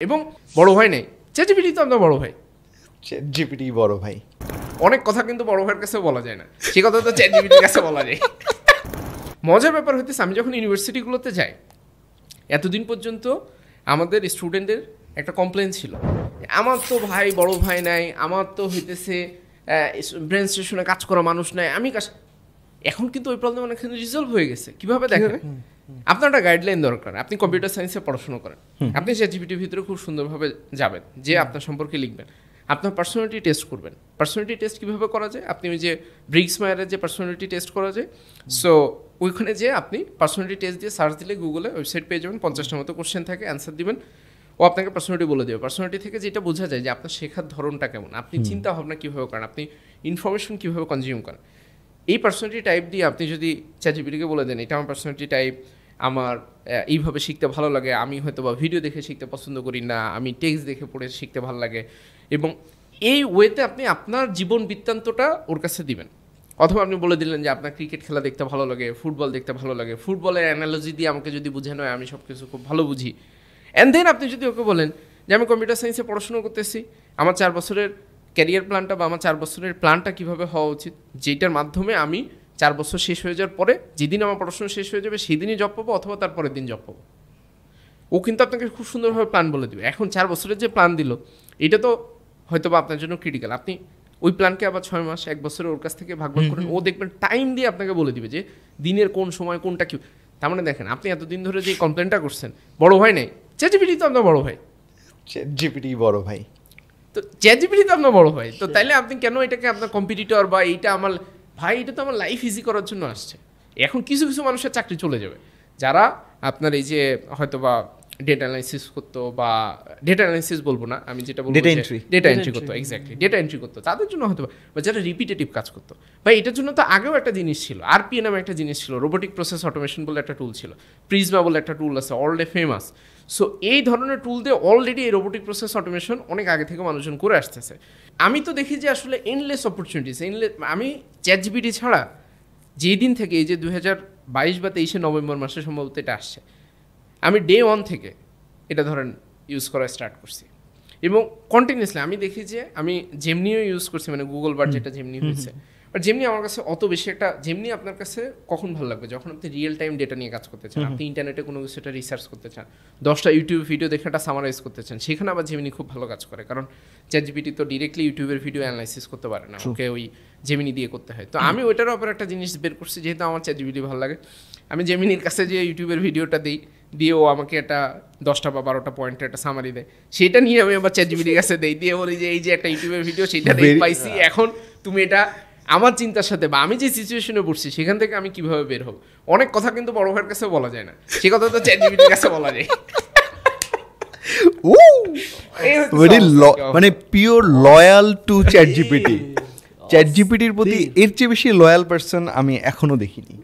এবং বড় ভাই নেই, চ্যাটজিপিটি তো আপনার বড় ভাই। চ্যাটজিপিটি বড় ভাই। অনেক কথা কিন্তু বড় ভাইয়ের কাছে বলা যায় না, সে কথা তো চ্যাটজিপিটির কাছে বলা যায়। মজার ব্যাপার হইতেছে, আমি যখন ইউনিভার্সিটিগুলোতে যাই, এতদিন পর্যন্ত আমাদের স্টুডেন্টদের একটা কমপ্লেন ছিল, আমার তো ভাই বড় ভাই নাই, আমার তো হইতেছে ব্রেন স্টেশনে কাজ করা মানুষ নাই, আমি কাজ। এখন কিন্তু ওই প্রবলেম অনেকখানি রিজলভ হয়ে গেছে। কিভাবে দেখেন, আপনার একটা গাইডলাইন দরকার। আপনি কম্পিউটার সায়েন্সে পড়াশোনা করেন, আপনি চ্যাটজিপিটির ভিতরে খুব সুন্দরভাবে যাবেন, যে আপনার সম্পর্কে লিখবেন, আপনার পার্সোনালিটি টেস্ট করবেন। পার্সোনালিটি টেস্ট কীভাবে করা যায়, আপনি ওই যে ব্রিক্স মায়ারের যে পার্সোনালিটি টেস্ট করা যায়, সো ওইখানে যে আপনি পার্সোনালিটি টেস্ট দিয়ে সার্চ দিলে গুগলে ওয়েবসাইট পেয়ে যাবেন, 50টার মতো কোশ্চেন থাকে, অ্যান্সার দিবেন, ও আপনাকে পার্সোনালিটি বলে দেবে। পার্সোনালিটি থেকে যেটা বোঝা যায় যে আপনার শেখার ধরনটা কেমন, আপনি চিন্তা ভাবনা কীভাবে করেন, আপনি ইনফরমেশন কীভাবে কনজিউম করেন। এই পার্সোনালিটি টাইপ দিয়ে আপনি যদি চ্যাটজিপিটিকে বলে দেন, এটা আমার পার্সোনালিটি টাইপ, আমার এইভাবে শিখতে ভালো লাগে, আমি হয়তো বা ভিডিও দেখে শিখতে পছন্দ করি না, আমি টেক্সট দেখে পড়ে শিখতে ভালো লাগে, এবং এই ওয়েতে আপনি আপনার জীবন বৃত্তান্তটা ওর কাছে দিবেন। অথবা আপনি বলে দিলেন যে আপনার ক্রিকেট খেলা দেখতে ভালো লাগে, ফুটবল দেখতে ভালো লাগে, ফুটবলের অ্যানালজি দিয়ে আমাকে যদি বোঝানো হয়, আমি সব কিছু খুব ভালো বুঝি। অ্যান্ড দেন আপনি যদি ওকে বলেন যে আমি কম্পিউটার সায়েন্সে পড়াশোনা করতেছি, আমার 4 বছরের ক্যারিয়ার প্ল্যানটা বা আমার 4 বছরের প্ল্যানটা কীভাবে হওয়া উচিত, যেটার মাধ্যমে আমি 4 বছর শেষ হয়ে যাওয়ার পরে, যেদিন আমার পড়াশোনা শেষ হয়ে যাবে সেদিনই জব পাবো, অথবা তার পরের দিন জব পাবো। ও কিন্তু আপনাকে খুব সুন্দরভাবে প্ল্যান বলে দেবে। এখন 4 বছরের যে প্ল্যান দিল, এটা তো হয়তো বা আপনার জন্য ক্রিটিক্যাল, আপনি ওই প্ল্যানকে আবার 6 মাস 1 বছরে ওর কাছ থেকে ভাগ করেন, ও দেখবেন টাইম দিয়ে আপনাকে বলে দিবে যে দিনের কোন সময় কোনটা কি। তার মানে দেখেন, আপনি এতদিন ধরে যে কমপ্লেনটা করছেন, বড় ভাই নেই, চ্যাটজিপিটি তো আপনার বড় ভাই। চ্যাটজিপিটি বড় ভাই, তো চ্যাটজিপিটি তো আপনার বড় ভাই, তো তাইলে আপনি কেন এটাকে আপনার কম্পিটিটর বা এইটা আমার ভাই, এটা তো আমার লাইফ ইজি করার জন্য আসছে। এখন কিছু কিছু মানুষের চাকরি চলে যাবে, যারা আপনার এই যে হয়তো বা ডেটা অ্যানালাইসিস করতো, বা ডেটা অ্যানালাইসিস বলবো না, আমি যেটা বলবো ডেটা এন্ট্রি করতো, এক্স্যাক্টলি ডেটা এন্ট্রি করতো, তাদের জন্য হয়তো বা যারা রিপিটেটিভ কাজ করতো। বা এটার জন্য তো আগেও একটা জিনিস ছিল, আরপিএ নামে একটা জিনিস ছিল, রোবোটিক প্রসেস অটোমেশন বলে একটা টুল ছিল, প্রিজমা বলে একটা টুল আছে, অলরেডি ফেমাস। সো এই ধরনের টুল দিয়ে অলরেডি এই রোবোটিক প্রসেস অটোমেশন অনেক আগে থেকে মানুষজন করে আসতেছে। আমি তো দেখি যে আসলে এনলেস অপরচুনিটিস, আমি চ্যাটজিপিটি ছাড়া যেই দিন থেকে, এই যে 2022 বা 23 নভেম্বর মাসে সম্ভবত এটা আসছে, আমি ডে 1 থেকে এটা ধরেন ইউজ করা স্টার্ট করছি, এবং কন্টিনিউসলি আমি দেখি যে আমি জেমনিও ইউজ করছি, মানে গুগল বার যেটা জেমনি হয়েছে। বাট জেমনি আমার কাছে অত বেশি একটা, জেমনি আপনার কাছে কখন ভালো লাগবে, যখন আপনি রিয়েল টাইম ডেটা নিয়ে কাজ করতে চান, আপনি ইন্টারনেটে কোনো কিছু একটা রিসার্চ করতে চান, 10টা ইউটিউব ভিডিও দেখে একটা সামারাইজ করতে চান, সেখানে আবার জেমিনি খুব ভালো কাজ করে। কারণ চ্যাটজিপিটি তো ডিরেক্টলি ইউটিউবের ভিডিও অ্যানালাইসিস করতে পারে না, ওকে ওই জেমিনি দিয়ে করতে হয়। তো আমি ওইটারও আবার একটা জিনিস বের করছি, যেহেতু আমার চ্যাটজিপিটি ভালো লাগে, আমি জেমিনির কাছে যে ইউটিউবের ভিডিওটা দিই, দিয়ে ও আমাকে একটা 10টা বা 12টা পয়েন্টের একটা সামারি দেয়, সেটা নিয়ে আমি আবার চ্যাটজিপিটির কাছে দিই, দিয়ে বলি যে এই যে একটা ইউটিউবের ভিডিও, সেটা দেখে পাইছি, এখন তুমি এটা আমার চিন্তার সাথে বা আমি যে সিচুয়েশনে পড়ছি সেখান থেকে আমি কিভাবে বের হব। অনেক কথা কিন্তু বড় ভাইয়ের কাছে বলা যায় না, সে কথা তো চ্যাটজিপিটির কাছে বলা যায়। মানে পিওর লয়াল টু চ্যাটজিপিটি। চ্যাটজিপিটির প্রতি এর চেয়ে বেশি লয়াল পারসন আমি এখনো দেখিনি।